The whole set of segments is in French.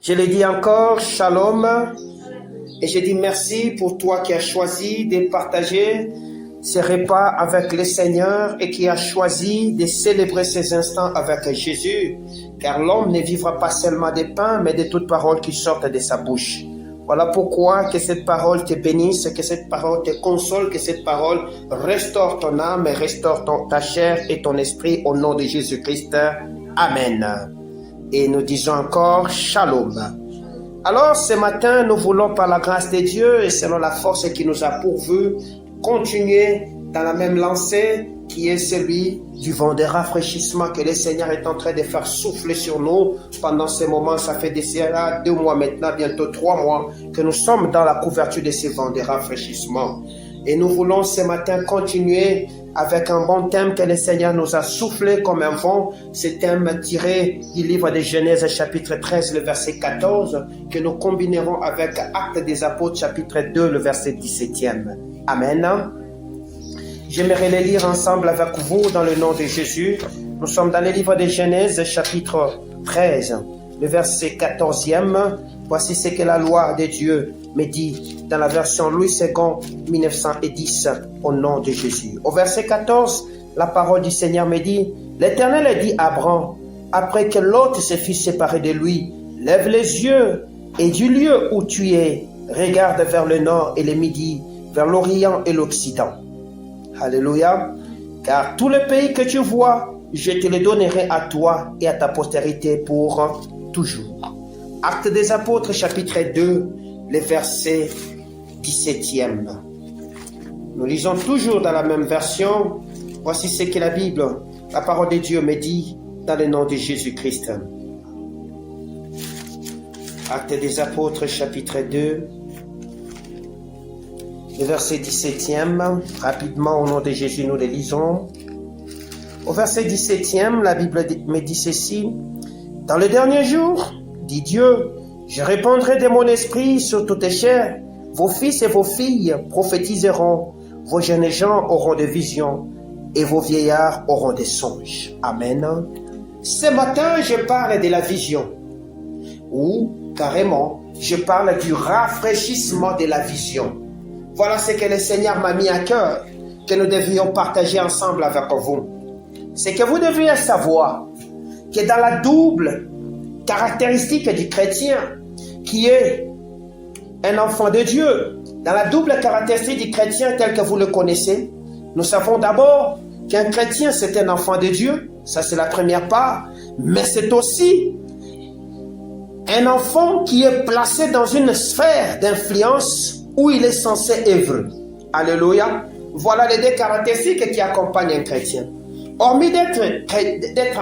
Je le dis encore, shalom. Et je dis merci pour toi qui as choisi de partager ces repas avec le Seigneur et qui a choisi de célébrer ces instants avec Jésus. Car l'homme ne vivra pas seulement de pain, mais de toute parole qui sortent de sa bouche. Voilà pourquoi que cette parole te bénisse, que cette parole te console, que cette parole restaure ton âme, restaure ta chair et ton esprit au nom de Jésus-Christ. Amen. Et nous disons encore shalom. Alors ce matin, nous voulons par la grâce de Dieu et selon la force qui nous a pourvu, continuer dans la même lancée qui est celui du vent de rafraîchissement que le Seigneur est en train de faire souffler sur nous pendant ces moments. Ça fait déjà 2 mois maintenant, bientôt 3 mois, que nous sommes dans la couverture de ce vent de rafraîchissement. Et nous voulons ce matin continuer avec un bon thème que le Seigneur nous a soufflé comme un vent. Ce thème tiré du livre de Genèse chapitre 13, le verset 14, que nous combinerons avec Actes des Apôtres chapitre 2, le verset 17e. Amen. J'aimerais les lire ensemble avec vous dans le nom de Jésus. Nous sommes dans le livre de Genèse chapitre 13, le verset 14e. Voici ce que la loi de Dieu me dit dans la version Louis II 1910 au nom de Jésus. Au verset 14, la parole du Seigneur me dit: L'Éternel a dit à Abraham, après que l'autre se fut séparé de lui, lève les yeux et du lieu où tu es, regarde vers le nord et le midi, vers l'Orient et l'Occident. Alléluia. Car tout le pays que tu vois, je te le donnerai à toi et à ta postérité pour toujours. Actes des Apôtres, chapitre 2, le verset 17e. Nous lisons toujours dans la même version. Voici ce que la Bible, la parole de Dieu me dit dans le nom de Jésus-Christ. Actes des Apôtres, chapitre 2, le verset 17e. Rapidement, au nom de Jésus, nous le lisons. Au verset 17e, la Bible me dit ceci: Dans le dernier jour, dit Dieu, je répandrai de mon esprit sur toutes les chairs. Vos fils et vos filles prophétiseront. Vos jeunes gens auront des visions et vos vieillards auront des songes. Amen. Ce matin, je parle de la vision. Ou, carrément, je parle du rafraîchissement de la vision. Voilà ce que le Seigneur m'a mis à cœur, que nous devions partager ensemble avec vous. C'est que vous devriez savoir que dans la double caractéristique du chrétien, qui est un enfant de Dieu, dans la double caractéristique du chrétien tel que vous le connaissez, nous savons d'abord qu'un chrétien c'est un enfant de Dieu, ça c'est la première part, mais c'est aussi un enfant qui est placé dans une sphère d'influence où il est censé œuvrer. Alléluia. Voilà les 2 caractéristiques qui accompagnent un chrétien. Hormis d'être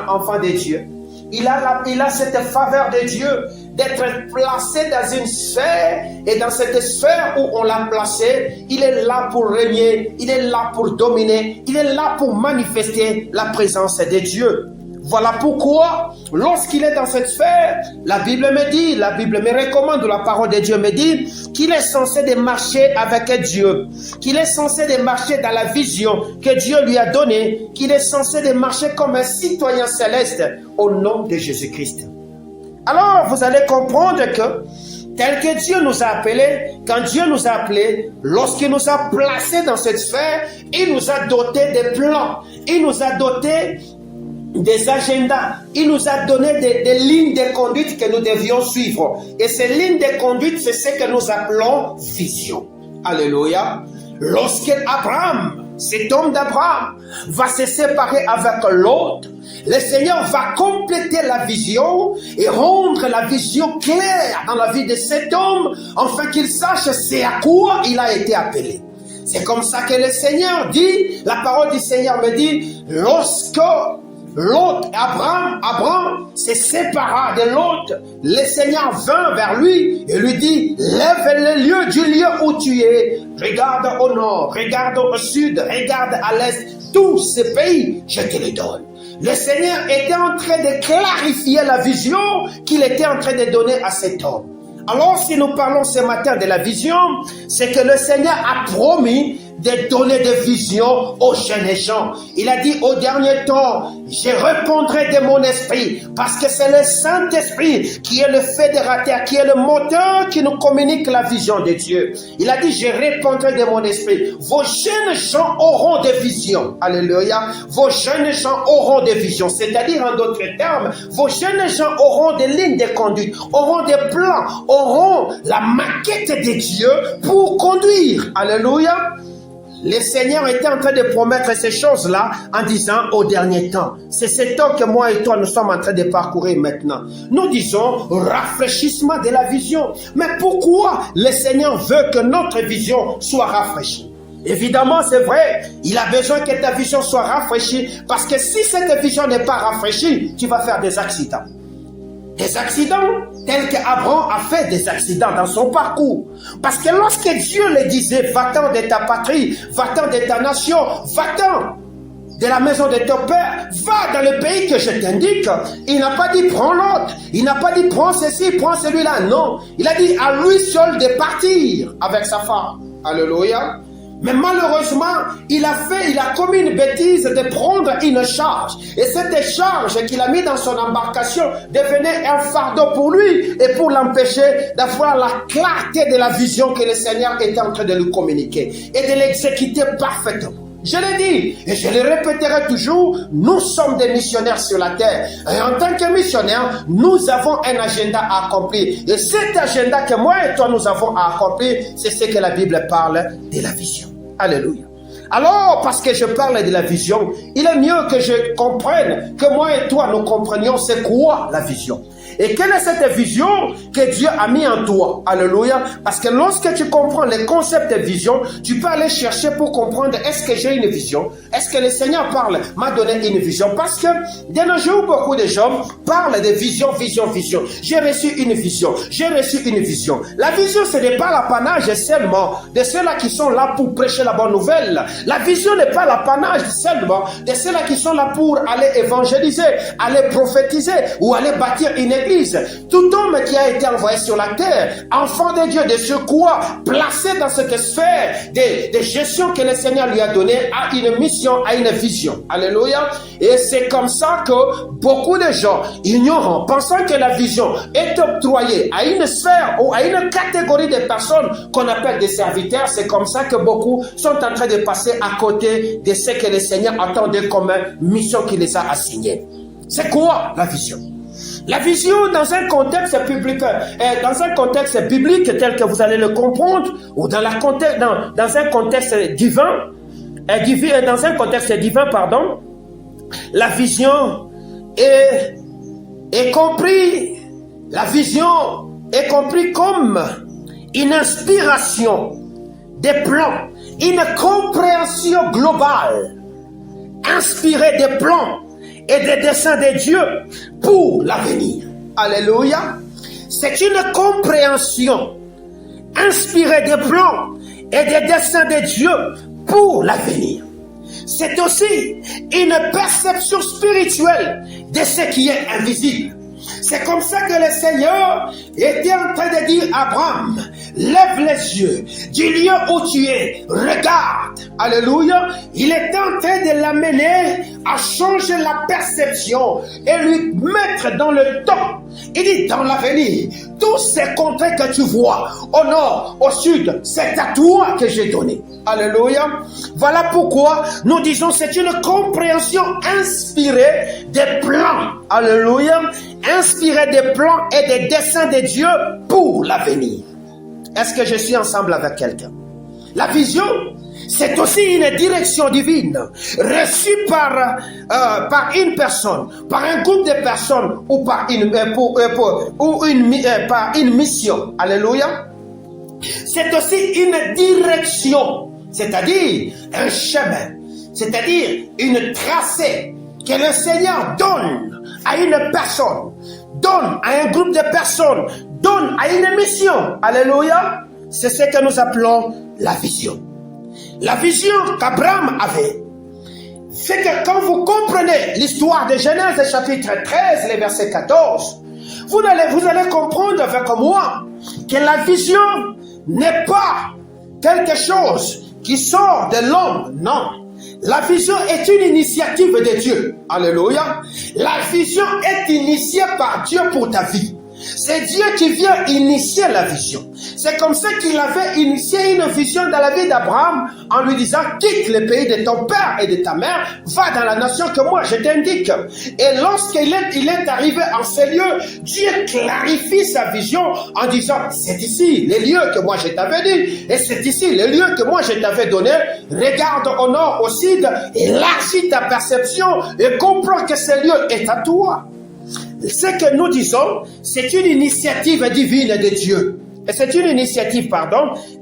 enfant de Dieu, il a cette faveur de Dieu d'être placé dans une sphère, et dans cette sphère où on l'a placé, il est là pour régner, il est là pour dominer, il est là pour manifester la présence de Dieu. Voilà pourquoi, lorsqu'il est dans cette sphère, la Bible me dit, la Bible me recommande, la parole de Dieu me dit qu'il est censé de marcher avec Dieu, qu'il est censé de marcher dans la vision que Dieu lui a donnée, qu'il est censé de marcher comme un citoyen céleste au nom de Jésus-Christ. Alors, vous allez comprendre que, tel que Dieu nous a appelés, quand Dieu nous a appelés, lorsqu'il nous a placés dans cette sphère, il nous a dotés des plans, il nous a dotés des agendas, il nous a donné des lignes de conduite que nous devions suivre. Et ces lignes de conduite, c'est ce que nous appelons vision. Alléluia. Lorsque Abraham, cet homme d'Abraham, va se séparer avec l'autre, le Seigneur va compléter la vision et rendre la vision claire dans la vie de cet homme, afin qu'il sache c'est à quoi il a été appelé. C'est comme ça que le Seigneur dit, la parole du Seigneur me dit, lorsque l'autre, Abraham se sépara de l'autre, le Seigneur vint vers lui et lui dit: lève le lieu du lieu où tu es, regarde au nord, regarde au sud, regarde à l'est, tous ces pays, je te les donne. Le Seigneur était en train de clarifier la vision qu'il était en train de donner à cet homme. Alors, si nous parlons ce matin de la vision, c'est que le Seigneur a promis de donner des visions aux jeunes gens. Il a dit au dernier temps, je répondrai de mon esprit, parce que c'est le Saint-Esprit qui est le fédérateur, qui est le moteur qui nous communique la vision de Dieu. Il a dit, je répondrai de mon esprit. Vos jeunes gens auront des visions. Alléluia. Vos jeunes gens auront des visions. C'est-à-dire, en d'autres termes, vos jeunes gens auront des lignes de conduite, auront des plans, auront la maquette de Dieu pour conduire. Alléluia. Le Seigneur était en train de promettre ces choses-là en disant au dernier temps. C'est ce temps que moi et toi nous sommes en train de parcourir maintenant. Nous disons rafraîchissement de la vision. Mais pourquoi le Seigneur veut que notre vision soit rafraîchie? Évidemment, c'est vrai, il a besoin que ta vision soit rafraîchie, parce que si cette vision n'est pas rafraîchie, tu vas faire des accidents. Des accidents tels qu'Abraham a fait des accidents dans son parcours. Parce que lorsque Dieu le disait, va-t'en de ta patrie, va-t'en de ta nation, va-t'en de la maison de ton père, va dans le pays que je t'indique. Il n'a pas dit prends l'autre, il n'a pas dit prends ceci, prends celui-là. Non, il a dit à lui seul de partir avec sa femme. Alléluia. Mais malheureusement, il a commis une bêtise de prendre une charge. Et cette charge qu'il a mis dans son embarcation devenait un fardeau pour lui et pour l'empêcher d'avoir la clarté de la vision que le Seigneur était en train de lui communiquer et de l'exécuter parfaitement. Je l'ai dit et je le répéterai toujours, nous sommes des missionnaires sur la terre. Et en tant que missionnaires, nous avons un agenda à accomplir. Et cet agenda que moi et toi nous avons à accomplir, c'est ce que la Bible parle de la vision. Alléluia. Alors, parce que je parle de la vision, il est mieux que je comprenne, que moi et toi nous comprenions c'est quoi la vision. Et quelle est cette vision que Dieu a mis en toi? Alléluia. Parce que lorsque tu comprends le concept de vision, tu peux aller chercher pour comprendre est-ce que j'ai une vision? Est-ce que le Seigneur m'a donné une vision? Parce que de nos jours, beaucoup de gens parlent de vision. J'ai reçu une vision. La vision, ce n'est pas l'apanage seulement de ceux-là qui sont là pour prêcher la bonne nouvelle. La vision n'est pas l'apanage seulement de ceux-là qui sont là pour aller évangéliser, aller prophétiser ou aller bâtir une église. Tout homme qui a été envoyé sur la terre, enfant de Dieu, de ce quoi, placé dans cette sphère de gestion que le Seigneur lui a donnée, a une mission, a une vision. Alléluia. Et c'est comme ça que beaucoup de gens ignorants, pensant que la vision est octroyée à une sphère ou à une catégorie de personnes qu'on appelle des serviteurs, c'est comme ça que beaucoup sont en train de passer à côté de ce que le Seigneur attendait comme mission qu'il les a assignée. C'est quoi la vision? La vision dans un contexte biblique, tel que vous allez le comprendre, ou dans un contexte divin, la vision est compris comme une inspiration, des plans, une compréhension globale, inspirée des plans et des desseins de Dieu pour l'avenir. Alléluia. C'est une compréhension inspirée des plans et des desseins de Dieu pour l'avenir. C'est aussi une perception spirituelle de ce qui est invisible. C'est comme ça que le Seigneur était en train de dire à Abraham, lève les yeux du lieu où tu es, regarde. Alléluia. Il était en train de l'amener à changer la perception et lui mettre dans le temps. Il dit dans l'avenir, tous ces contrées que tu vois, au nord, au sud, c'est à toi que j'ai donné. Alléluia. Voilà pourquoi nous disons c'est une compréhension inspirée des plans. Alléluia. Inspirée des plans et des desseins de Dieu pour l'avenir. Est-ce que je suis ensemble avec quelqu'un? La vision, c'est aussi une direction divine reçue par une personne, par un groupe de personnes ou par une mission. Alléluia. C'est aussi une direction, c'est-à-dire un chemin, c'est-à-dire une tracée que le Seigneur donne à une personne, donne à un groupe de personnes, donne à une mission. Alléluia. C'est ce que nous appelons la vision. La vision qu'Abraham avait, c'est que quand vous comprenez l'histoire de Genèse chapitre 13, le verset 14, vous allez comprendre avec moi que la vision n'est pas quelque chose qui sort de l'homme. Non. La vision est une initiative de Dieu. Alléluia. La vision est initiée par Dieu pour ta vie. C'est Dieu qui vient initier la vision. C'est comme ça qu'il avait initié une vision dans la vie d'Abraham en lui disant « Quitte le pays de ton père et de ta mère, va dans la nation que moi je t'indique. » Et lorsqu'il est arrivé en ces lieux, Dieu clarifie sa vision en disant « C'est ici les lieux que moi je t'avais dit et c'est ici les lieux que moi je t'avais donné. Regarde au nord, au sud, élargis ta perception et comprends que ce lieu est à toi. » Ce que nous disons, c'est une initiative divine de Dieu. Et c'est une initiative,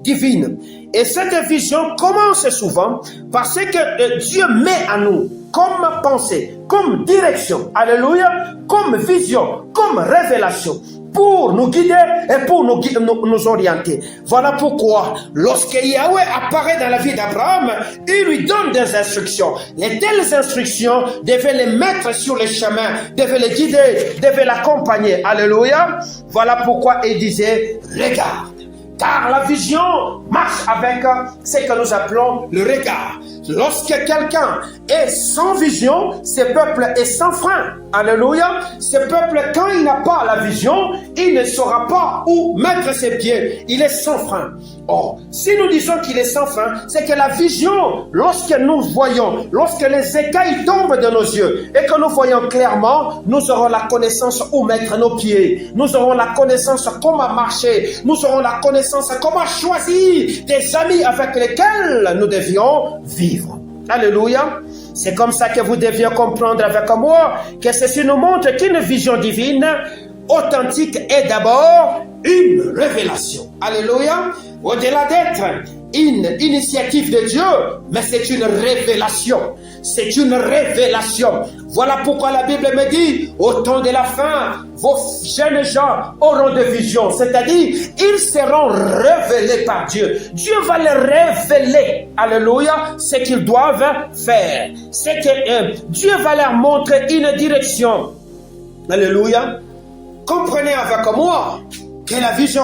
divine. Et cette vision commence souvent parce que Dieu met à nous comme pensée, comme direction, alléluia, comme vision, comme révélation, pour nous guider et pour nous orienter. Voilà pourquoi, lorsque Yahweh apparaît dans la vie d'Abraham, il lui donne des instructions. Et telles instructions devaient les mettre sur le chemin, devaient les guider, devaient l'accompagner. Alléluia. Voilà pourquoi il disait, regarde. Car la vision marche avec ce que nous appelons le regard. Lorsque quelqu'un est sans vision, ce peuple est sans frein. Alléluia. Ce peuple, quand il n'a pas la vision, il ne saura pas où mettre ses pieds. Il est sans frein. Or, si nous disons qu'il est sans frein, c'est que la vision, lorsque nous voyons, lorsque les écailles tombent de nos yeux et que nous voyons clairement, nous aurons la connaissance où mettre nos pieds. Nous aurons la connaissance comment marcher. Nous aurons la connaissance comment choisir des amis avec lesquels nous devions vivre. Alléluia. C'est comme ça que vous deviez comprendre avec moi que ceci nous montre qu'une vision divine authentique est d'abord une révélation. Alléluia. Au-delà d'être une initiative de Dieu, mais c'est une révélation. C'est une révélation. Voilà pourquoi la Bible me dit, au temps de la fin, vos jeunes gens auront des visions. C'est-à-dire, ils seront révélés par Dieu. Dieu va les révéler, alléluia, ce qu'ils doivent faire. C'est que Dieu va leur montrer une direction. Alléluia. Comprenez avec moi que la vision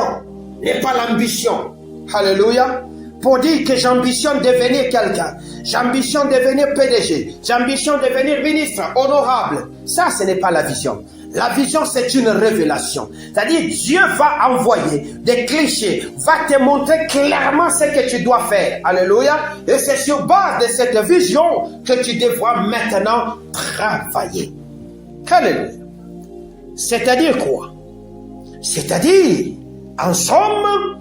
n'est pas l'ambition. Alléluia. Pour dire que j'ambitionne devenir quelqu'un, j'ambitionne devenir PDG, j'ambitionne devenir ministre, honorable. Ça, ce n'est pas la vision. La vision, c'est une révélation. C'est-à-dire, Dieu va envoyer des clichés, va te montrer clairement ce que tu dois faire. Alléluia. Et c'est sur base de cette vision que tu devras maintenant travailler. Alléluia. C'est-à-dire quoi? C'est-à-dire, en somme,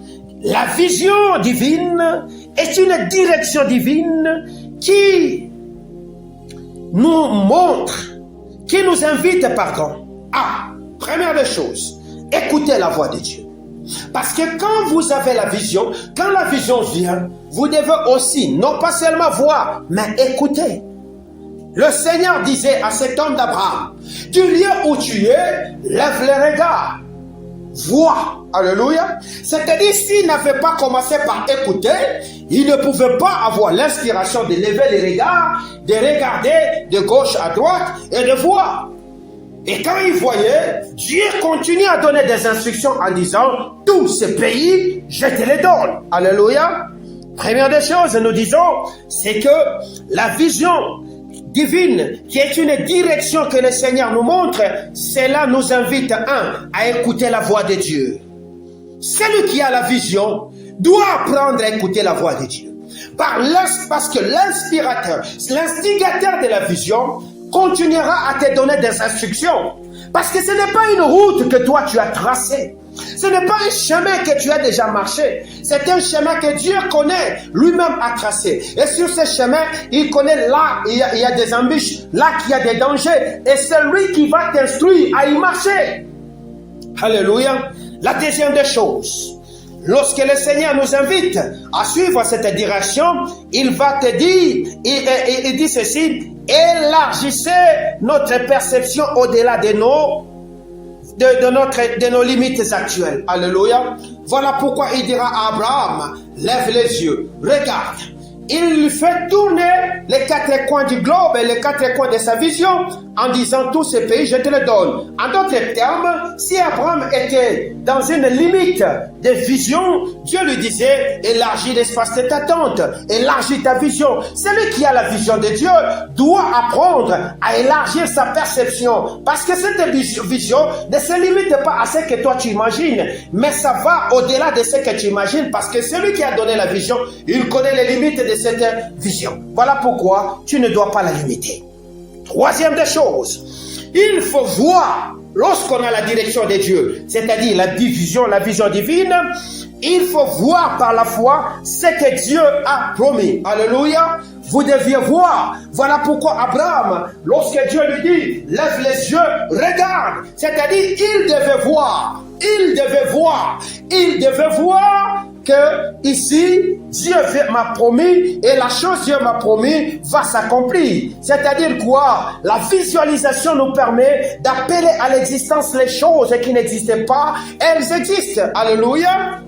la vision divine est une direction divine qui nous montre, qui nous invite, première des choses, écoutez la voix de Dieu. Parce que quand vous avez la vision, quand la vision vient, vous devez aussi, non pas seulement voir, mais écouter. Le Seigneur disait à cet homme d'Abraham, du lieu où tu es, lève les regards. Vois, alléluia. C'est-à-dire, s'il n'avait pas commencé par écouter, il ne pouvait pas avoir l'inspiration de lever les regards, de regarder de gauche à droite et de voir. Et quand il voyait, Dieu continue à donner des instructions en disant, tous ces pays, je te les donne. Alléluia. Première des choses, nous disons, c'est que la vision divine, qui est une direction que le Seigneur nous montre, cela nous invite, à écouter la voix de Dieu. Celui qui a la vision doit apprendre à écouter la voix de Dieu. Parce que l'inspirateur, l'instigateur de la vision, continuera à te donner des instructions. Parce que ce n'est pas une route que toi tu as tracée. Ce n'est pas un chemin que tu as déjà marché. C'est un chemin que Dieu connaît, lui-même a tracé. Et sur ce chemin, il connaît là, il y a des embûches, là qu'il y a des dangers. Et c'est lui qui va t'instruire à y marcher. Alléluia. La deuxième des choses, lorsque le Seigneur nous invite à suivre cette direction, il va te dire, il dit ceci, élargissez notre perception au-delà de nos limites actuelles. Alléluia. Voilà pourquoi il dira à Abraham, lève les yeux, regarde. Il lui fait tourner les quatre coins du globe et les quatre coins de sa vision en disant tous ces pays, je te les donne. En d'autres termes, si Abraham était dans une limite de vision, Dieu lui disait, élargis l'espace de ta tente, élargis ta vision. Celui qui a la vision de Dieu doit apprendre à élargir sa perception, parce que cette vision ne se limite pas à ce que toi tu imagines, mais ça va au-delà de ce que tu imagines, parce que celui qui a donné la vision, il connaît les limites de cette vision. Voilà pourquoi tu ne dois pas la limiter. Troisième des choses, il faut voir, lorsqu'on a la direction de Dieu, c'est-à-dire la vision divine, il faut voir par la foi ce que Dieu a promis. Alléluia. Vous deviez voir. Voilà pourquoi Abraham, lorsque Dieu lui dit, lève les yeux, regarde. C'est-à-dire, il devait voir. Il devait voir que ici, Dieu m'a promis et la chose Dieu m'a promis va s'accomplir. C'est-à-dire quoi? La visualisation nous permet d'appeler à l'existence les choses qui n'existaient pas. Elles existent. Alléluia.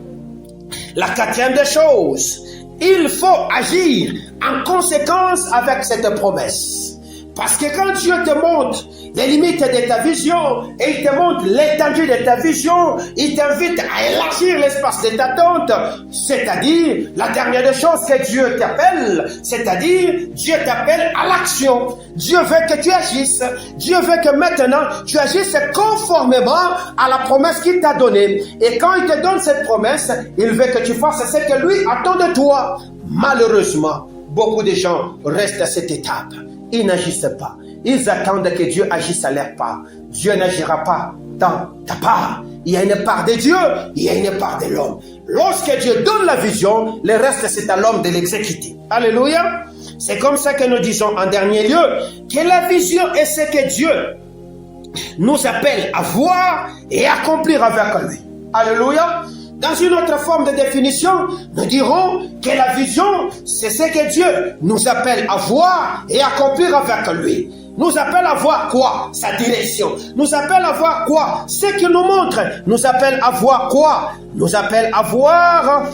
La quatrième des choses, il faut agir en conséquence avec cette promesse. Parce que quand Dieu te montre les limites de ta vision et il te montre l'étendue de ta vision, il t'invite à élargir l'espace de ta tente, c'est-à-dire la dernière des choses que Dieu t'appelle, c'est-à-dire Dieu t'appelle à l'action. Dieu veut que tu agisses. Dieu veut que maintenant tu agisses conformément à la promesse qu'il t'a donnée. Et quand il te donne cette promesse, il veut que tu fasses ce que lui attend de toi. Malheureusement, beaucoup de gens restent à cette étape. Ils n'agissent pas. Ils attendent que Dieu agisse à leur part. Dieu n'agira pas dans ta part. Il y a une part de Dieu, il y a une part de l'homme. Lorsque Dieu donne la vision, le reste c'est à l'homme de l'exécuter. Alléluia. C'est comme ça que nous disons en dernier lieu que la vision est ce que Dieu nous appelle à voir et accomplir avec lui. Alléluia. Dans une autre forme de définition, nous dirons que la vision, c'est ce que Dieu nous appelle à voir et accomplir avec lui. Nous appelle à voir quoi? Sa direction. Nous appelle à voir quoi? Ce qu'il nous montre. Nous appelle à voir quoi? Nous appelle à voir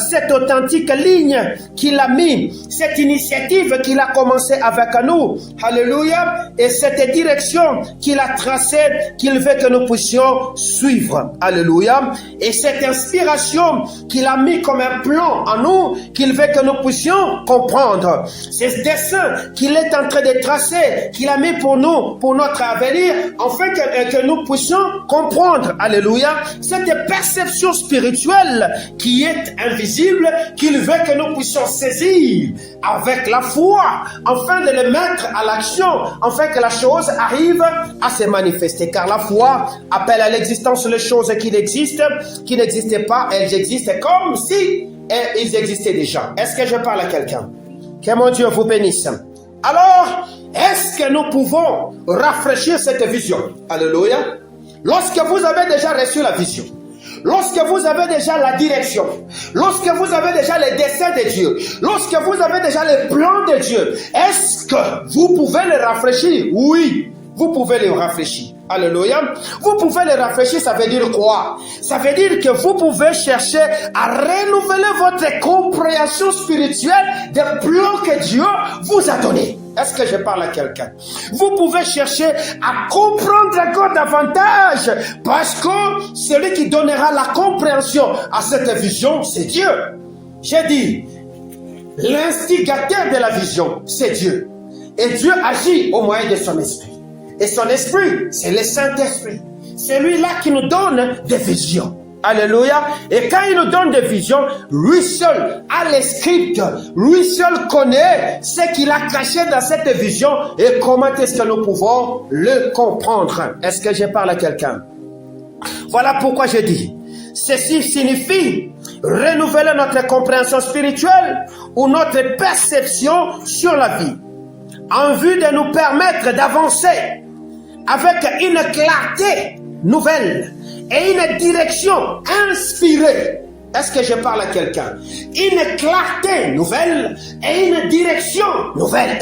cette authentique ligne qu'il a mis, cette initiative qu'il a commencé avec nous. Alléluia. Et cette direction qu'il a tracée, qu'il veut que nous puissions suivre. Alléluia. Et cette inspiration qu'il a mis comme un plan en nous, qu'il veut que nous puissions comprendre. Ce dessin qu'il est en train de tracer, qu'il a mis pour nous, pour notre avenir, afin que nous puissions comprendre. Alléluia. Cette perception spirituelle qui est invisible, qu'il veut que nous puissions saisir avec la foi, afin de le mettre à l'action, afin que la chose arrive à se manifester. Car la foi appelle à l'existence les choses qui n'existaient pas, elles existent comme si elles existaient déjà. Est-ce que je parle à quelqu'un? Que mon Dieu vous bénisse. Alors, est-ce que nous pouvons rafraîchir cette vision? Alléluia. Lorsque vous avez déjà reçu la vision, lorsque vous avez déjà la direction, lorsque vous avez déjà les desseins de Dieu, lorsque vous avez déjà les plans de Dieu, est-ce que vous pouvez les rafraîchir? Oui, vous pouvez les rafraîchir. Alléluia. Vous pouvez les rafraîchir, ça veut dire quoi? Ça veut dire que vous pouvez chercher à renouveler votre compréhension spirituelle des plans que Dieu vous a donnés. Est-ce que je parle à quelqu'un? Vous pouvez chercher à comprendre encore davantage, parce que celui qui donnera la compréhension à cette vision, c'est Dieu. J'ai dit, l'instigateur de la vision, c'est Dieu. Et Dieu agit au moyen de son esprit. Et son esprit, c'est le Saint-Esprit. C'est lui-là qui nous donne des visions. Alléluia. Et quand il nous donne des visions, lui seul a les scripts. Lui seul connaît ce qu'il a caché dans cette vision et comment est-ce que nous pouvons le comprendre. Est-ce que je parle à quelqu'un? Voilà pourquoi je dis, ceci signifie renouveler notre compréhension spirituelle ou notre perception sur la vie, en vue de nous permettre d'avancer avec une clarté nouvelle et une direction inspirée. Est-ce que je parle à quelqu'un? Une clarté nouvelle et une direction nouvelle.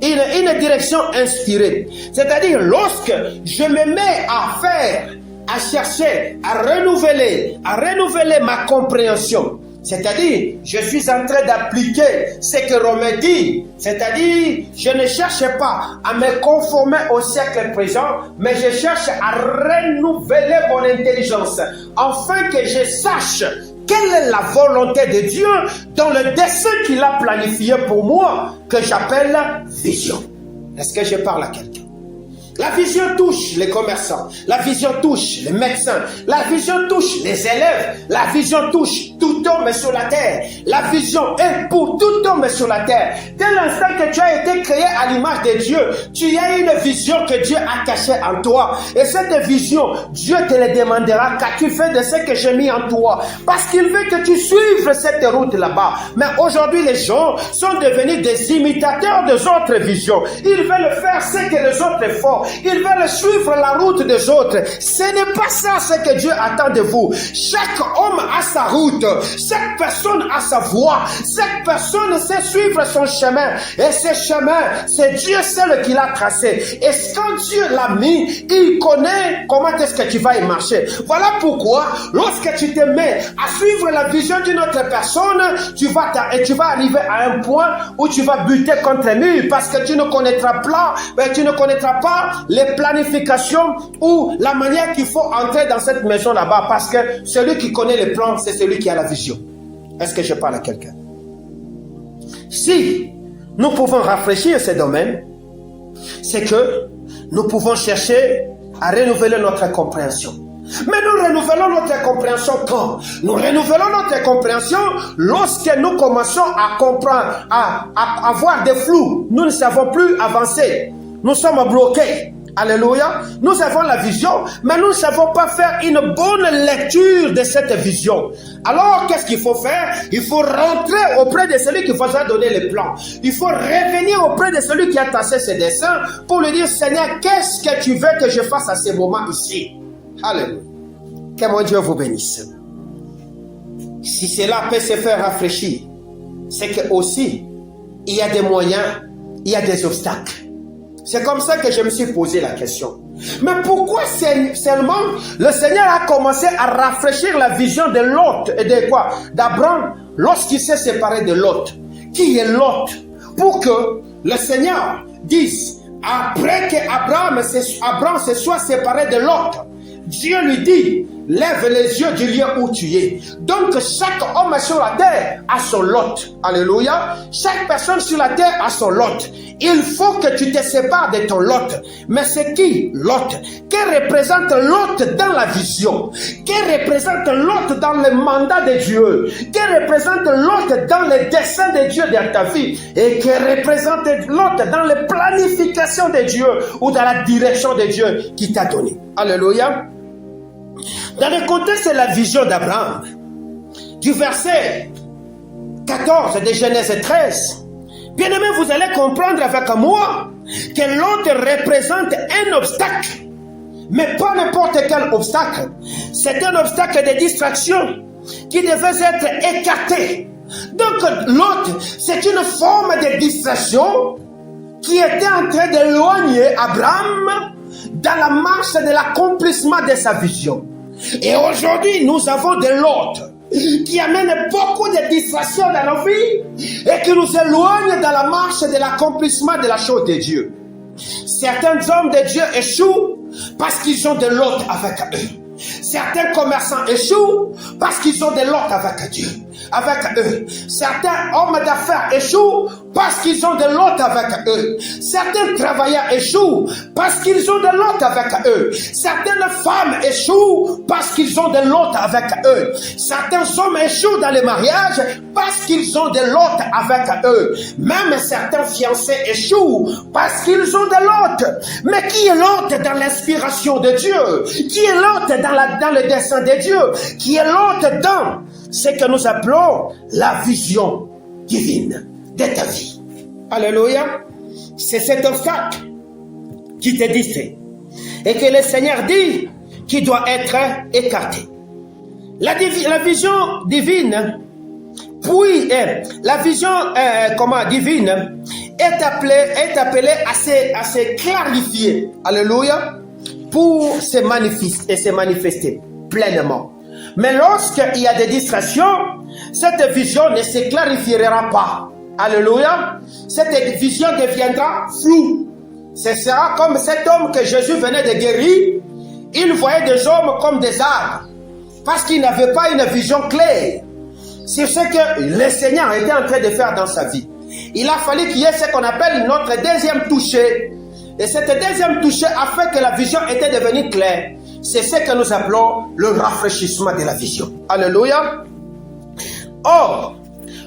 Une direction inspirée. C'est-à-dire, lorsque je me mets à chercher, à renouveler ma compréhension C'est-à-dire, je suis en train d'appliquer ce que Romain dit. C'est-à-dire, je ne cherche pas à me conformer au siècle présent, mais je cherche à renouveler mon intelligence, afin que je sache quelle est la volonté de Dieu dans le dessein qu'il a planifié pour moi, que j'appelle vision. Est-ce que je parle à quelqu'un? La vision touche les commerçants, la vision touche les médecins, la vision touche les élèves, la vision touche tout homme sur la terre. La vision est pour tout homme sur la terre. Dès l'instant que tu as été créé à l'image de Dieu, tu as une vision que Dieu a cachée en toi. Et cette vision, Dieu te le demandera, qu'as-tu fait de ce que j'ai mis en toi? Parce qu'il veut que tu suives cette route là-bas. Mais aujourd'hui, les gens sont devenus des imitateurs des autres visions. Ils veulent faire ce que les autres font. Ils veulent suivre la route des autres. Ce n'est pas ça ce que Dieu attend de vous. Chaque homme a sa route. Chaque personne a sa voie. Chaque personne sait suivre son chemin. Et ce chemin, c'est Dieu seul qui l'a tracé. Et quand Dieu l'a mis, il connaît comment est-ce que tu vas y marcher. Voilà pourquoi, lorsque tu te mets à suivre la vision d'une autre personne, tu vas arriver à un point où tu vas buter contre un mur, parce que tu ne connaîtras pas les planifications ou la manière qu'il faut entrer dans cette maison là-bas, parce que celui qui connaît les plans, c'est celui qui a la vision. Est-ce que je parle à quelqu'un? Si nous pouvons rafraîchir ces domaines, c'est que nous pouvons chercher à renouveler notre compréhension. Mais nous renouvelons notre compréhension quand? Nous renouvelons notre compréhension lorsque nous commençons à comprendre, à avoir des flous. Nous ne savons plus avancer. Nous sommes bloqués. Alléluia. Nous avons la vision, mais nous ne savons pas faire une bonne lecture de cette vision. Alors, qu'est-ce qu'il faut faire? Il faut rentrer auprès de celui qui vous a donné les plans. Il faut revenir auprès de celui qui a tracé ses dessins pour lui dire, Seigneur, qu'est-ce que tu veux que je fasse à ce moment ici? Alléluia. Que mon Dieu vous bénisse. Si cela peut se faire rafraîchir, c'est que aussi, il y a des moyens, il y a des obstacles. C'est comme ça que je me suis posé la question. Mais pourquoi seulement le Seigneur a commencé à rafraîchir la vision de Lot et de quoi? D'Abraham lorsqu'il s'est séparé de Lot. Qui est Lot? Pour que le Seigneur dise, après que Abraham se soit séparé de Lot, Dieu lui dit, lève les yeux du lieu où tu es. Donc chaque homme sur la terre a son Lot. Alléluia. Chaque personne sur la terre a son Lot. Il faut que tu te sépares de ton Lot. Mais c'est qui Lot? Que représente Lot dans la vision? Que représente Lot dans le mandat de Dieu? Que représente Lot dans les desseins de Dieu dans ta vie? Et que représente Lot dans les planifications de Dieu ou dans la direction de Dieu qui t'a donné? Alléluia. Dans le contexte de la vision d'Abraham, du verset 14 de Genèse 13, bien aimé, vous allez comprendre avec moi que Lot représente un obstacle, mais pas n'importe quel obstacle. C'est un obstacle de distraction qui devait être écarté. Donc Lot, c'est une forme de distraction qui était en train d'éloigner Abraham dans la marche de l'accomplissement de sa vision. Et aujourd'hui, nous avons de Lot qui amène beaucoup de distractions dans nos vies et qui nous éloigne dans la marche de l'accomplissement de la chose de Dieu. Certains hommes de Dieu échouent parce qu'ils ont de Lot avec eux. Certains commerçants échouent parce qu'ils ont de Lot avec Dieu, avec eux. Certains hommes d'affaires échouent parce qu'ils ont de Lot avec eux. Certains travailleurs échouent parce qu'ils ont de Lot avec eux. Certaines femmes échouent parce qu'ils ont de Lot avec eux. Certains hommes échouent dans les mariages parce qu'ils ont de Lot avec eux. Même certains fiancés échouent parce qu'ils ont de Lot. Mais qui est Lot dans l'inspiration de Dieu? Qui est Lot dans le dessein de Dieu? Qui est Lot dans ce que nous appelons la vision divine de ta vie? Alléluia. C'est cet obstacle qui te distrait et que le Seigneur dit qu'il doit être écarté. La vision divine, puis la vision divine est appelée à se clarifier. Alléluia. Pour se manifester pleinement. Mais lorsqu'il y a des distractions, cette vision ne se clarifiera pas. Alléluia. Cette vision deviendra floue. Ce sera comme cet homme que Jésus venait de guérir. Il voyait des hommes comme des arbres. Parce qu'il n'avait pas une vision claire. C'est ce que le Seigneur était en train de faire dans sa vie. Il a fallu qu'il y ait ce qu'on appelle notre deuxième toucher. Et cette deuxième toucher a fait que la vision était devenue claire. C'est ce que nous appelons le rafraîchissement de la vision. Alléluia. Or,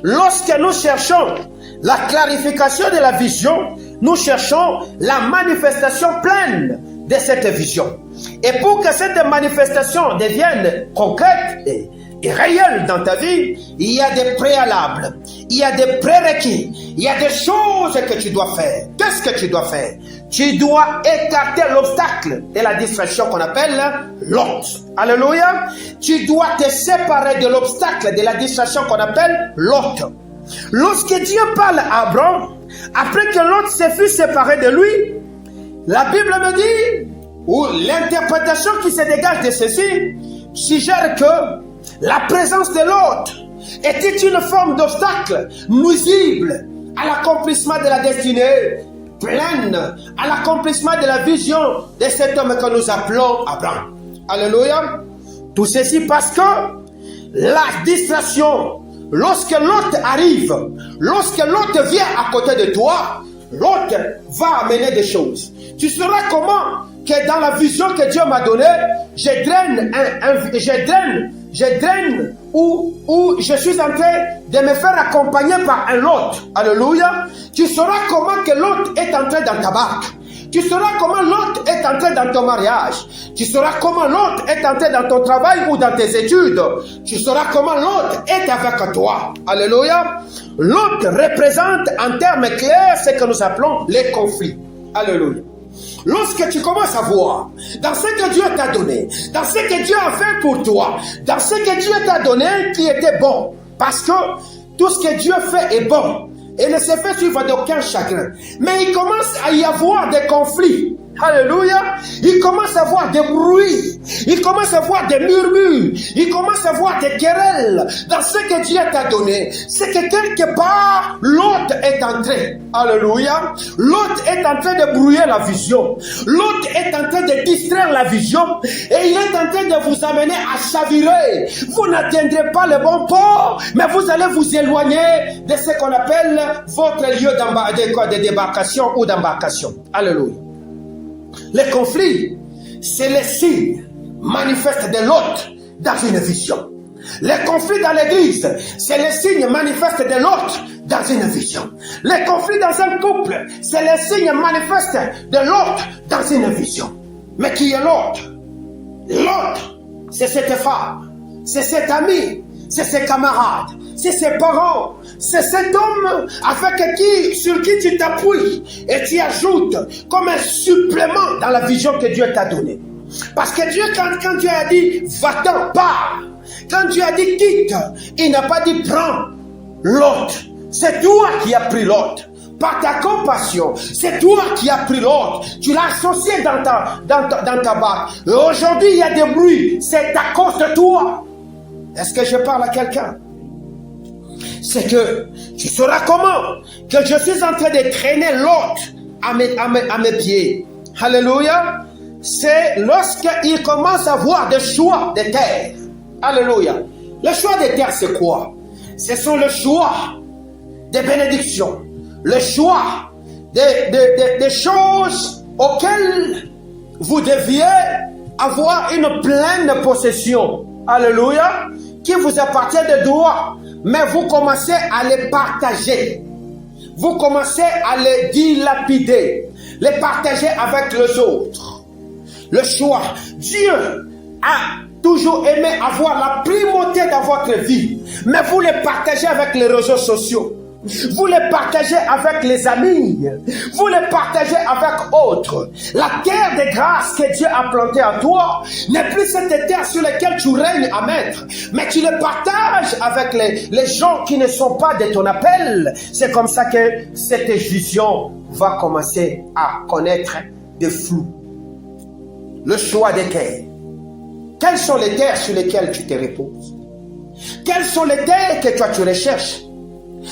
lorsque nous cherchons la clarification de la vision, nous cherchons la manifestation pleine de cette vision. Et pour que cette manifestation devienne concrète et réelle dans ta vie, il y a des préalables, il y a des prérequis, il y a des choses que tu dois faire. Qu'est-ce que tu dois faire? Tu dois écarter l'obstacle de la distraction qu'on appelle l'hôte. Alléluia. Tu dois te séparer de l'obstacle de la distraction qu'on appelle l'hôte. Lorsque Dieu parle à Abraham, après que l'hôte se fut séparé de lui, la Bible me dit, ou l'interprétation qui se dégage de ceci, suggère que la présence de l'hôte était une forme d'obstacle nuisible à l'accomplissement de la destinée pleine, à l'accomplissement de la vision de cet homme que nous appelons Abraham. Alléluia. Tout ceci parce que la distraction, lorsque l'hôte arrive, lorsque l'hôte vient à côté de toi, l'hôte va amener des choses. Tu sauras comment que dans la vision que Dieu m'a donnée, je draine ou je suis en train de me faire accompagner par un hôte. Alléluia. Tu sauras comment que l'hôte est entré dans ta barque. Tu sauras comment l'hôte est entré dans ton mariage. Tu sauras comment l'hôte est entré dans ton travail ou dans tes études. Tu sauras comment l'hôte est avec toi. Alléluia. L'hôte représente en termes clairs ce que nous appelons les conflits. Alléluia. Lorsque tu commences à voir dans ce que Dieu t'a donné, dans ce que Dieu a fait pour toi, dans ce que Dieu t'a donné qui était bon, parce que tout ce que Dieu fait est bon et ne se fait suivre d'aucun chagrin. Mais il commence à y avoir des conflits. Alléluia. Il commence à avoir des bruits. Il commence à avoir des murmures. Il commence à avoir des querelles dans ce que Dieu t'a donné. C'est que quelque part, l'hôte est entré. Alléluia. L'hôte est en train de brouiller la vision. L'hôte est en train de distraire la vision. Et il est en train de vous amener à chavirer. Vous n'atteindrez pas le bon port, mais vous allez vous éloigner de ce qu'on appelle votre lieu de débarcation ou d'embarcation. Alléluia. Les conflits, c'est le signe manifeste de l'hôte dans une vision. Les conflits dans l'église, c'est le signe manifeste de l'hôte dans une vision. Les conflits dans un couple, c'est le signe manifeste de l'hôte dans une vision. Mais qui est l'hôte? L'hôte, c'est cette femme, c'est cet ami, c'est ses camarades, c'est ses parents, c'est cet homme sur qui tu t'appuies et tu ajoutes comme un supplément dans la vision que Dieu t'a donnée. Parce que Dieu, quand Dieu a dit va-t'en, pars, quand Dieu a dit quitte, il n'a pas dit prends l'autre. C'est toi qui as pris l'autre. Par ta compassion, c'est toi qui as pris l'autre. Tu l'as associé dans ta barque. Et aujourd'hui, il y a des bruits. C'est à cause de toi. Est-ce que je parle à quelqu'un? C'est que tu sauras comment que je suis en train de traîner l'autre à mes pieds. Alléluia. C'est lorsqu'il commence à voir des choix de terre. Alléluia. Le choix de terre, c'est quoi? Ce sont le choix des bénédictions. Le choix des choses auxquelles vous deviez avoir une pleine possession. Alléluia. Qui vous appartient de droit. Mais vous commencez à les partager. Vous commencez à les dilapider. Les partager avec les autres. Le choix. Dieu a toujours aimé avoir la primauté dans votre vie. Mais vous les partagez avec les réseaux sociaux. Vous les partagez avec les amis. Vous les partagez avec autres. La terre de grâce que Dieu a plantée en toi n'est plus cette terre sur laquelle tu règnes à mettre. Mais tu les partages avec les gens qui ne sont pas de ton appel. C'est comme ça que cette vision va commencer à connaître des flous. Le choix des terres. Quelles sont les terres sur lesquelles tu te reposes? Quelles sont les terres que toi tu recherches?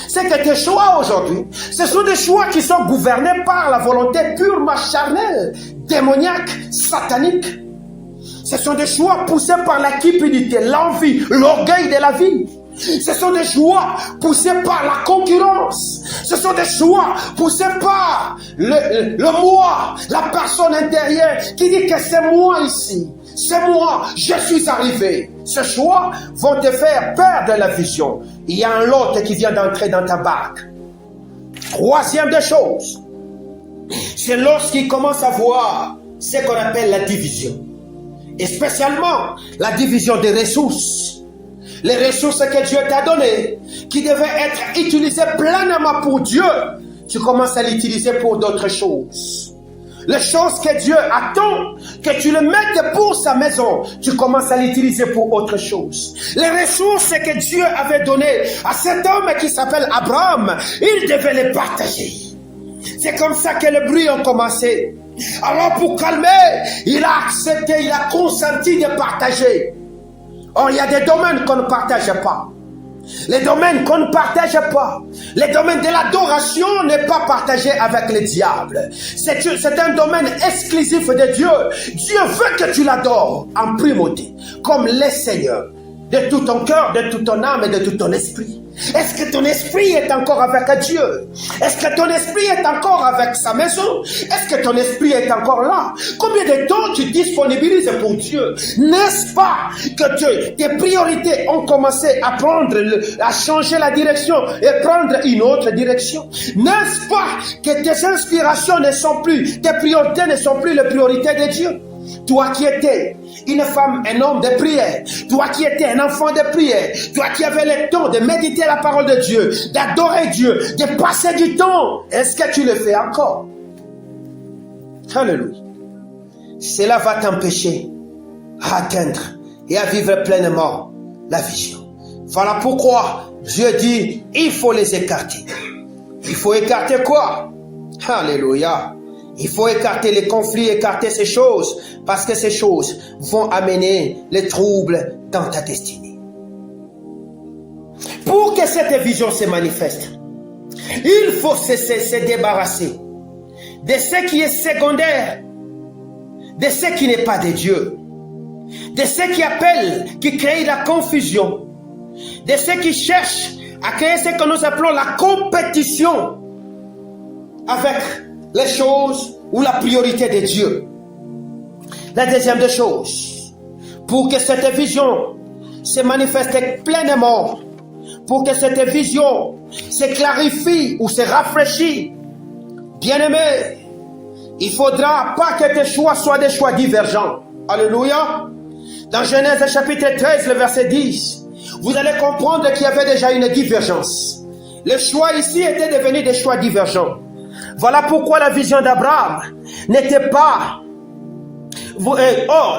C'est que tes choix aujourd'hui, ce sont des choix qui sont gouvernés par la volonté purement charnelle, démoniaque, satanique. Ce sont des choix poussés par la cupidité, l'envie, l'orgueil de la vie. Ce sont des choix poussés par la concurrence. Ce sont des choix poussés par le moi, la personne intérieure qui dit que c'est moi ici. C'est moi, je suis arrivé. Ces choix vont te faire perdre la vision. Il y a un lot qui vient d'entrer dans ta barque. Troisième des choses, c'est lorsqu'il commence à voir ce qu'on appelle la division. Et spécialement la division des ressources. Les ressources que Dieu t'a données, qui devaient être utilisées pleinement pour Dieu, tu commences à l'utiliser pour d'autres choses. Les choses que Dieu attend, que tu le mettes pour sa maison, tu commences à l'utiliser pour autre chose. Les ressources que Dieu avait données à cet homme qui s'appelle Abraham, il devait les partager. C'est comme ça que les bruits ont commencé. Alors pour calmer, il a accepté, il a consenti de partager. Or, il y a des domaines qu'on ne partage pas. Les domaines qu'on ne partage pas. Les domaines de l'adoration n'est pas partagé avec le diable. C'est un domaine exclusif de Dieu. Dieu veut que tu l'adores en primauté, comme le Seigneur, de tout ton cœur, de toute ton âme et de tout ton esprit. Est-ce que ton esprit est encore avec Dieu? Est-ce que ton esprit est encore avec sa maison? Est-ce que ton esprit est encore là? Combien de temps tu disponibilises pour Dieu? N'est-ce pas que tes priorités ont commencé à changer la direction et prendre une autre direction? N'est-ce pas que tes inspirations ne sont plus, tes priorités ne sont plus les priorités de Dieu? Toi qui étais une femme, un homme de prière, toi qui étais un enfant de prière, toi qui avais le temps de méditer la parole de Dieu, d'adorer Dieu, de passer du temps, est-ce que tu le fais encore? Alléluia. Cela va t'empêcher à atteindre et à vivre pleinement la vision. Voilà pourquoi Dieu dit, il faut les écarter. Il faut écarter quoi? Alléluia. Il faut écarter les conflits, écarter ces choses, parce que ces choses vont amener les troubles dans ta destinée. Pour que cette vision se manifeste, il faut se débarrasser de ce qui est secondaire, de ce qui n'est pas de Dieu, de ce qui appelle, qui crée la confusion, de ceux qui cherchent à créer ce que nous appelons la compétition avec les choses ou la priorité de Dieu. La deuxième des choses, pour que cette vision se manifeste pleinement, pour que cette vision se clarifie ou se rafraîchisse, bien-aimé, il faudra pas que tes choix soient des choix divergents. Alléluia. Dans Genèse chapitre 13, le verset 10, vous allez comprendre qu'il y avait déjà une divergence. Les choix ici étaient devenus des choix divergents. Voilà pourquoi la vision d'Abraham n'était pas...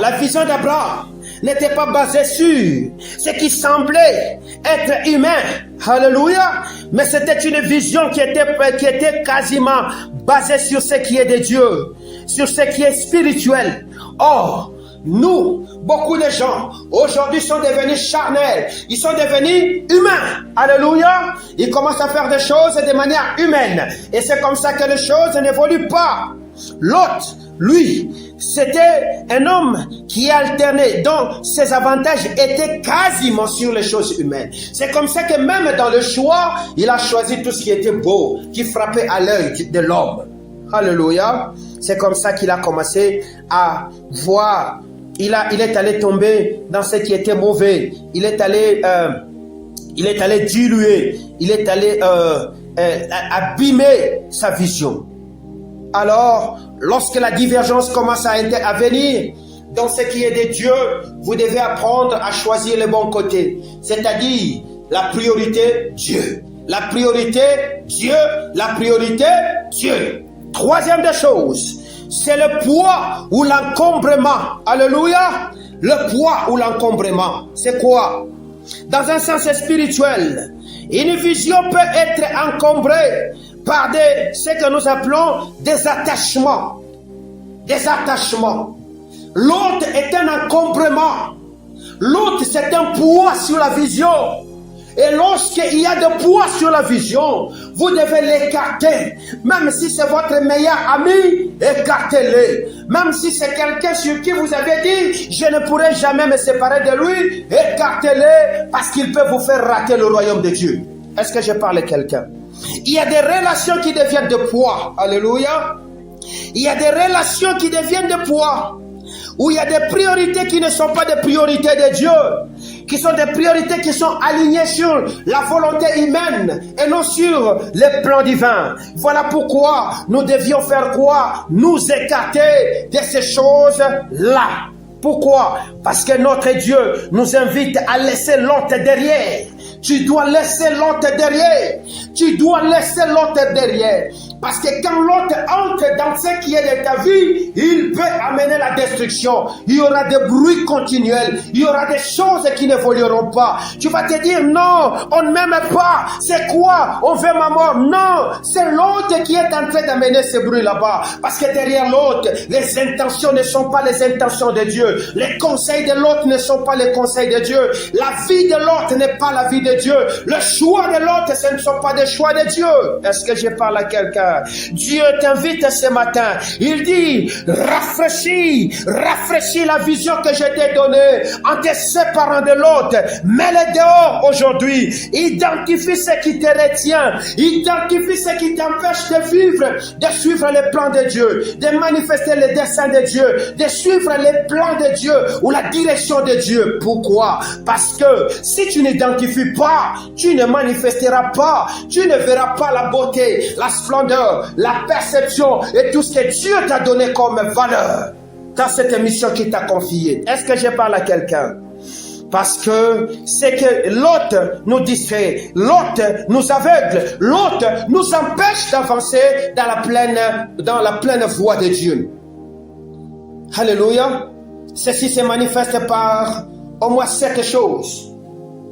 la vision d'Abraham n'était pas basée sur ce qui semblait être humain. Alléluia. Mais c'était une vision qui était quasiment basée sur ce qui est de Dieu, sur ce qui est spirituel. Or, nous, beaucoup de gens, aujourd'hui sont devenus charnels. Ils sont devenus humains. Alléluia. Ils commencent à faire des choses de manière humaine. Et c'est comme ça que les choses n'évoluent pas. L'autre, lui, c'était un homme qui alternait, dont ses avantages étaient quasiment sur les choses humaines. C'est comme ça que même dans le choix, il a choisi tout ce qui était beau, qui frappait à l'œil de l'homme. Alléluia. C'est comme ça qu'il a commencé à voir. Il est allé tomber dans ce qui était mauvais. Il est allé diluer. Il est allé abîmer sa vision. Alors, lorsque la divergence commence à venir dans ce qui est de Dieu, vous devez apprendre à choisir le bon côté. C'est-à-dire la priorité Dieu. La priorité Dieu. La priorité Dieu. Troisième des choses, c'est le poids ou l'encombrement. Alléluia. Le poids ou l'encombrement. C'est quoi? Dans un sens spirituel, une vision peut être encombrée par ce que nous appelons des attachements. Des attachements. L'autre est un encombrement L'autre, c'est un poids sur la vision. Et lorsqu'il y a de poids sur la vision, vous devez l'écarter. Même si c'est votre meilleur ami, écartez-le. Même si c'est quelqu'un sur qui vous avez dit, je ne pourrai jamais me séparer de lui, écartez-le parce qu'il peut vous faire rater le royaume de Dieu. Est-ce que je parle à quelqu'un? Il y a des relations qui deviennent de poids. Alléluia. Il y a des relations qui deviennent de poids. Où il y a des priorités qui ne sont pas des priorités de Dieu, qui sont des priorités qui sont alignées sur la volonté humaine et non sur les plans divins. Voilà pourquoi nous devions faire quoi? Nous écarter de ces choses-là. Pourquoi? Parce que notre Dieu nous invite à laisser l'autre derrière. Tu dois laisser l'autre derrière. Tu dois laisser l'autre derrière. Parce que quand l'autre entre dans ce qui est de ta vie, il peut amener la destruction. Il y aura des bruits continuels. Il y aura des choses qui n'évolueront pas. Tu vas te dire, non, on ne m'aime pas. C'est quoi? On veut ma mort. Non, c'est l'autre qui est en train d'amener ce bruit là-bas. Parce que derrière l'autre, les intentions ne sont pas les intentions de Dieu. Les conseils de l'autre ne sont pas les conseils de Dieu. La vie de l'autre n'est pas la vie de Dieu. Le choix de l'autre, ce ne sont pas des choix de Dieu. Est-ce que je parle à quelqu'un? Dieu t'invite ce matin. Il dit, rafraîchis la vision que je t'ai donnée en te séparant de l'autre. Mets-le dehors aujourd'hui. Identifie ce qui te retient. Identifie ce qui t'empêche de vivre, de suivre les plans de Dieu, de manifester les desseins de Dieu, de suivre les plans de Dieu ou la direction de Dieu. Pourquoi? Parce que si tu n'identifies pas, tu ne manifesteras pas, tu ne verras pas la beauté, la splendeur, la perception et tout ce que Dieu t'a donné comme valeur dans cette mission qu'il t'a confiée. Est-ce que je parle à quelqu'un? Parce que c'est que l'autre nous distrait, l'autre nous aveugle, l'autre nous empêche d'avancer dans la pleine voie de Dieu. Alléluia. Ceci se manifeste par au moins 7 choses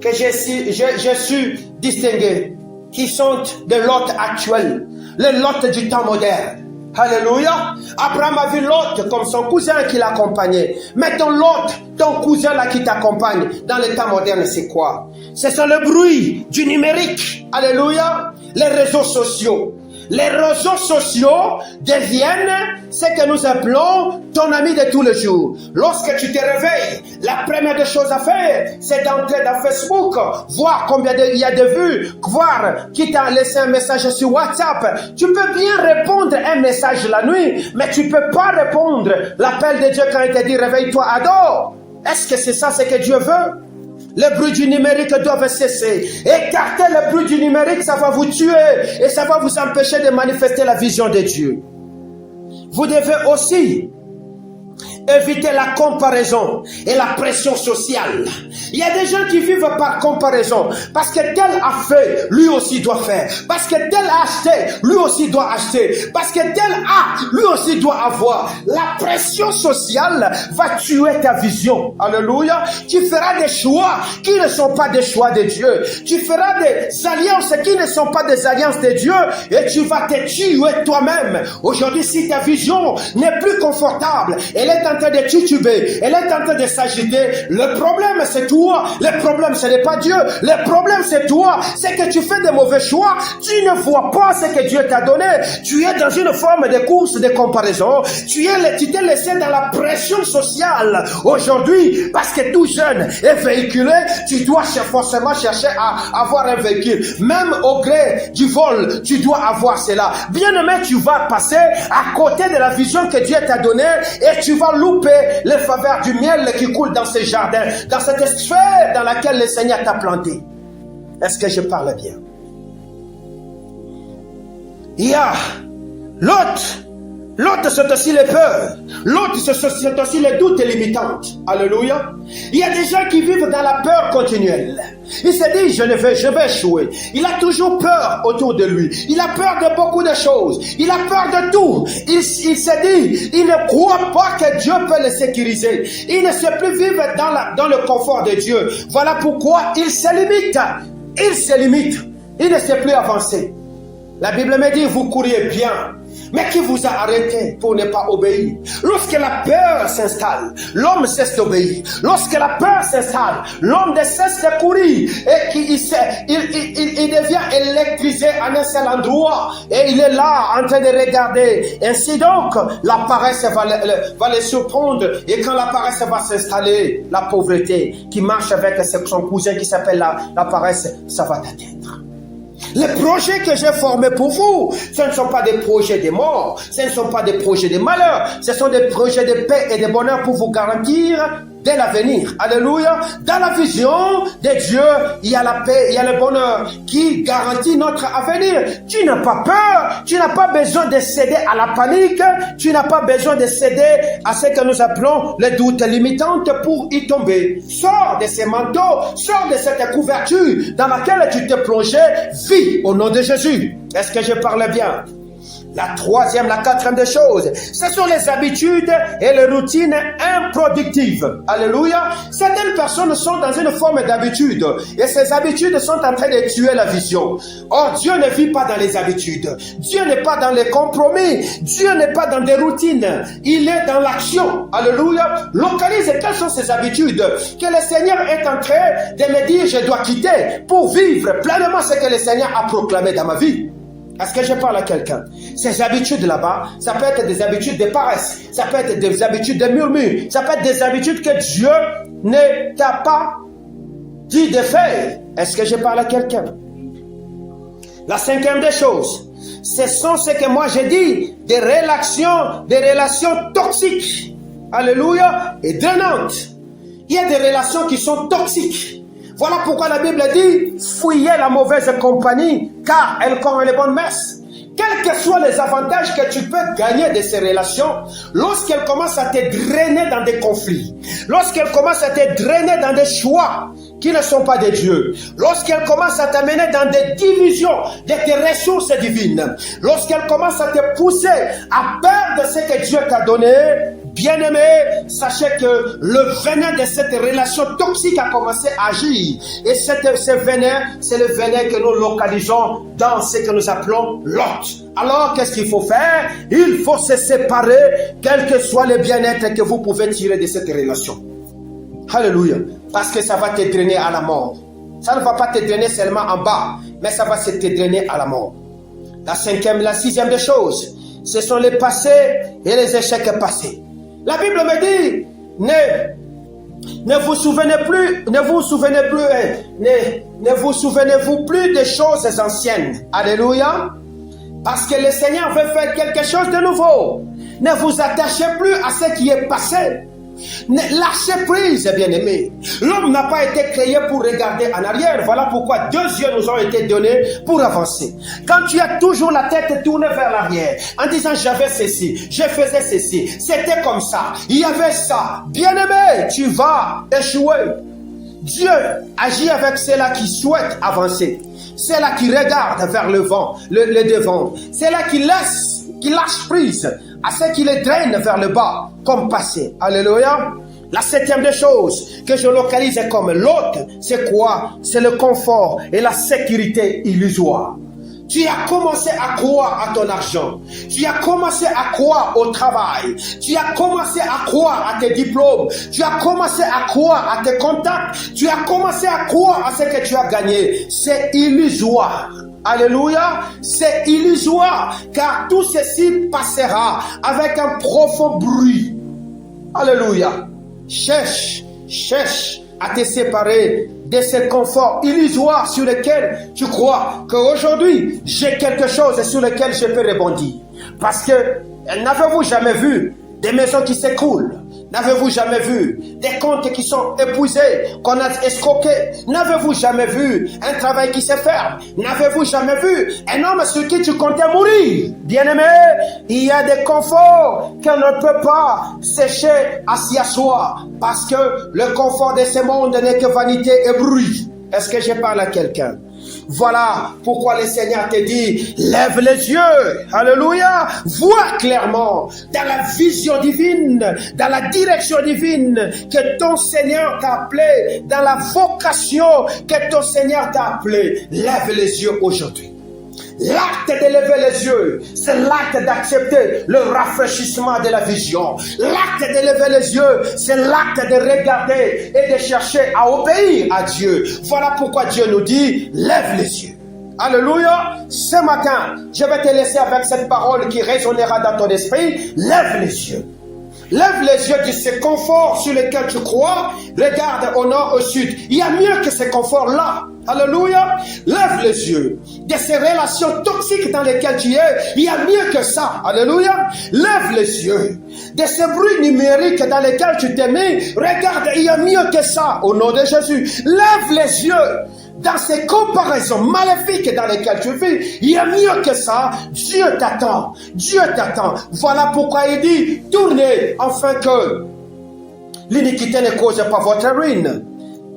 que j'ai su distinguer, qui sont de Lot actuel, le Lot du temps moderne. Alléluia. Abraham a vu Lot comme son cousin qui l'accompagnait. Mais ton Lot, ton cousin là qui t'accompagne dans le temps moderne, c'est quoi? Ce sont le bruit du numérique. Alléluia. Les réseaux sociaux. Les réseaux sociaux deviennent ce que nous appelons ton ami de tous les jours. Lorsque tu te réveilles, la première des choses à faire, c'est d'entrer dans Facebook, voir combien il y a de vues, voir qui t'a laissé un message sur WhatsApp. Tu peux bien répondre un message la nuit, mais tu peux pas répondre l'appel de Dieu quand il te dit réveille-toi, adore. Est-ce que c'est ça ce que Dieu veut? Les bruits du numérique doivent cesser. Écartez le bruit du numérique, ça va vous tuer et ça va vous empêcher de manifester la vision de Dieu. Vous devez aussi éviter la comparaison et la pression sociale. Il y a des gens qui vivent par comparaison. Parce que tel a fait, lui aussi doit faire. Parce que tel a acheté, lui aussi doit acheter. Parce que tel a, lui aussi doit avoir. La pression sociale va tuer ta vision. Alléluia. Tu feras des choix qui ne sont pas des choix de Dieu. Tu feras des alliances qui ne sont pas des alliances de Dieu. Et tu vas te tuer toi-même. Aujourd'hui, si ta vision n'est plus confortable, elle est en train de tituber, elle est en train de s'agiter. Le problème, c'est toi. Le problème, ce n'est pas Dieu. Le problème, c'est toi. C'est que tu fais des mauvais choix. Tu ne vois pas ce que Dieu t'a donné. Tu es dans une forme de course de comparaison. Tu t'es laissé dans la pression sociale. Aujourd'hui, parce que tout jeune est véhiculé, tu dois forcément chercher à avoir un véhicule. Même au gré du vol, tu dois avoir cela. Bien-aimé, tu vas passer à côté de la vision que Dieu t'a donnée et tu vas louper les faveurs du miel qui coule dans ces jardins, dans cette sphère dans laquelle le Seigneur t'a planté. Est-ce que je parle bien? Il y a l'autre, c'est aussi les peurs. L'autre, c'est aussi les doutes limitantes. Alléluia. Il y a des gens qui vivent dans la peur continuelle. Il se dit, je vais échouer. Il a toujours peur autour de lui. Il a peur de beaucoup de choses. Il a peur de tout. Il se dit, il ne croit pas que Dieu peut le sécuriser. Il ne sait plus vivre dans le confort de Dieu. Voilà pourquoi il se limite. Il se limite. Il ne sait plus avancer. La Bible me dit, vous couriez bien. Mais qui vous a arrêté pour ne pas obéir? Lorsque la peur s'installe, l'homme cesse d'obéir. Lorsque la peur s'installe, l'homme ne cesse de courir et il devient électrisé en un seul endroit et il est là en train de regarder. Ainsi donc, la paresse va le surprendre et quand la paresse va s'installer, la pauvreté qui marche avec son cousin qui s'appelle la paresse, ça va t'atteindre. Les projets que j'ai formés pour vous, ce ne sont pas des projets de mort, ce ne sont pas des projets de malheur, ce sont des projets de paix et de bonheur pour vous garantir de l'avenir. Alléluia. Dans la vision de Dieu, il y a la paix, il y a le bonheur qui garantit notre avenir. Tu n'as pas peur, tu n'as pas besoin de céder à la panique, tu n'as pas besoin de céder à ce que nous appelons les doutes limitantes pour y tomber. Sors de ces manteaux, sors de cette couverture dans laquelle tu t'es plongé, vis au nom de Jésus. Est-ce que je parle bien? La quatrième des choses, ce sont les habitudes et les routines improductives. Alléluia. Certaines personnes sont dans une forme d'habitude et ces habitudes sont en train de tuer la vision. Or, Dieu ne vit pas dans les habitudes. Dieu n'est pas dans les compromis. Dieu n'est pas dans des routines. Il est dans l'action. Alléluia. Localise quelles sont ces habitudes que le Seigneur est en train de me dire je dois quitter pour vivre pleinement ce que le Seigneur a proclamé dans ma vie. Est-ce que je parle à quelqu'un? Ces habitudes là-bas, ça peut être des habitudes de paresse, ça peut être des habitudes de murmure, ça peut être des habitudes que Dieu ne t'a pas dit de faire. Est-ce que je parle à quelqu'un? La cinquième des choses, ce sont ce que moi j'ai dit, des relations toxiques. Alléluia, et drainantes. Il y a des relations qui sont toxiques. Voilà pourquoi la Bible dit, fuyez la mauvaise compagnie, car elle corrompt les bonnes mœurs. Quels que soient les avantages que tu peux gagner de ces relations, lorsqu'elles commencent à te drainer dans des conflits, lorsqu'elles commencent à te drainer dans des choix qui ne sont pas de Dieu, lorsqu'elles commencent à t'amener dans des divisions de tes ressources divines, lorsqu'elles commencent à te pousser à perdre ce que Dieu t'a donné, bien-aimé, sachez que le venin de cette relation toxique a commencé à agir. Et ce venin, c'est le venin que nous localisons dans ce que nous appelons l'autre. Alors, qu'est-ce qu'il faut faire? Il faut se séparer, quel que soit le bien-être que vous pouvez tirer de cette relation. Alléluia. Parce que ça va te drainer à la mort. Ça ne va pas te drainer seulement en bas, mais ça va se te drainer à la mort. La sixième des choses, ce sont les passés et les échecs passés. La Bible me dit, ne vous souvenez-vous plus des choses anciennes. Alléluia. Parce que le Seigneur veut faire quelque chose de nouveau. Ne vous attachez plus à ce qui est passé. Lâchez prise, bien-aimé. L'homme n'a pas été créé pour regarder en arrière. Voilà pourquoi 2 yeux nous ont été donnés pour avancer. Quand tu as toujours la tête tournée vers l'arrière, en disant j'avais ceci, je faisais ceci, c'était comme ça, il y avait ça, bien-aimé, tu vas échouer. Dieu agit avec ceux-là qui souhaitent avancer, ceux-là qui regardent vers le vent, le devant, ceux-là qui lâchent prise à ceux qui les drainent vers le bas, comme passé. Alléluia. La septième des choses que je localise comme l'autre, c'est quoi? C'est le confort et la sécurité illusoire. Tu as commencé à croire à ton argent. Tu as commencé à croire au travail. Tu as commencé à croire à tes diplômes. Tu as commencé à croire à tes contacts. Tu as commencé à croire à ce que tu as gagné. C'est illusoire. Alléluia, c'est illusoire, car tout ceci passera avec un profond bruit. Alléluia. Cherche à te séparer de ce confort illusoire sur lequel tu crois qu'aujourd'hui, j'ai quelque chose sur lequel je peux rebondir. Parce que, n'avez-vous jamais vu des maisons qui s'écroulent? N'avez-vous jamais vu des comptes qui sont épuisés, qu'on a escroqués? N'avez-vous jamais vu un travail qui se ferme? N'avez-vous jamais vu un homme sur qui tu comptais mourir? Bien-aimé, il y a des conforts qu'on ne peut pas sécher à s'y asseoir, parce que le confort de ce monde n'est que vanité et bruit. Est-ce que je parle à quelqu'un? Voilà pourquoi le Seigneur te dit, lève les yeux, alléluia, vois clairement dans la vision divine, dans la direction divine que ton Seigneur t'a appelé, dans la vocation que ton Seigneur t'a appelé. Lève les yeux aujourd'hui. L'acte de lever les yeux, c'est l'acte d'accepter le rafraîchissement de la vision. L'acte de lever les yeux, c'est l'acte de regarder et de chercher à obéir à Dieu. Voilà pourquoi Dieu nous dit, lève les yeux. Alléluia. Ce matin, je vais te laisser avec cette parole qui résonnera dans ton esprit. Lève les yeux. Lève les yeux de ce confort sur lequel tu crois. Regarde au nord, au sud. Il y a mieux que ce confort-là. Alléluia. Lève les yeux de ces relations toxiques dans lesquelles tu es. Il y a mieux que ça. Alléluia. Lève les yeux de ces bruits numériques dans lesquels tu t'es mis. Regarde, il y a mieux que ça. Au nom de Jésus. Lève les yeux dans ces comparaisons maléfiques dans lesquelles tu vis. Il y a mieux que ça. Dieu t'attend. Dieu t'attend. Voilà pourquoi il dit, tournez afin que l'iniquité ne cause pas votre ruine.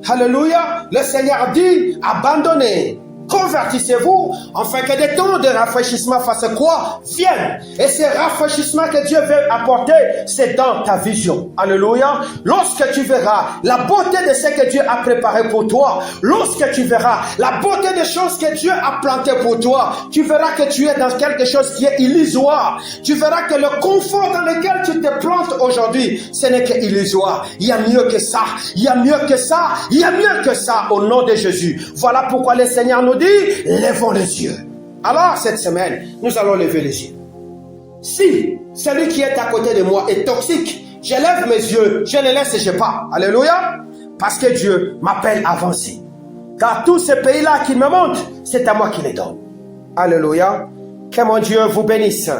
Alléluia. Le Seigneur dit, abandonnez. Convertissez-vous afin que des temps de rafraîchissement fassent quoi? Viennent. Et ce rafraîchissement que Dieu veut apporter, c'est dans ta vision. Alléluia. Lorsque tu verras la beauté de ce que Dieu a préparé pour toi, lorsque tu verras la beauté des choses que Dieu a plantées pour toi, tu verras que tu es dans quelque chose qui est illusoire. Tu verras que le confort dans lequel tu te plantes aujourd'hui, ce n'est que illusoire. Il y a mieux que ça. Il y a mieux que ça. Il y a mieux que ça au nom de Jésus. Voilà pourquoi le Seigneur nous dit, lèvons les yeux. Alors, cette semaine, nous allons lever les yeux. Si celui qui est à côté de moi est toxique, je lève mes yeux, je ne laisse pas. Alléluia. Parce que Dieu m'appelle à avancer. Car tous ces pays-là qui me montrent, c'est à moi qui les donne. Alléluia. Que mon Dieu vous bénisse.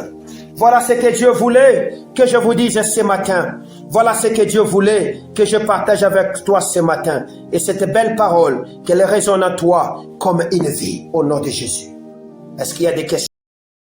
Voilà ce que Dieu voulait que je vous dise ce matin. Voilà ce que Dieu voulait que je partage avec toi ce matin. Et cette belle parole, qu'elle résonne en toi comme une vie au nom de Jésus. Est-ce qu'il y a des questions?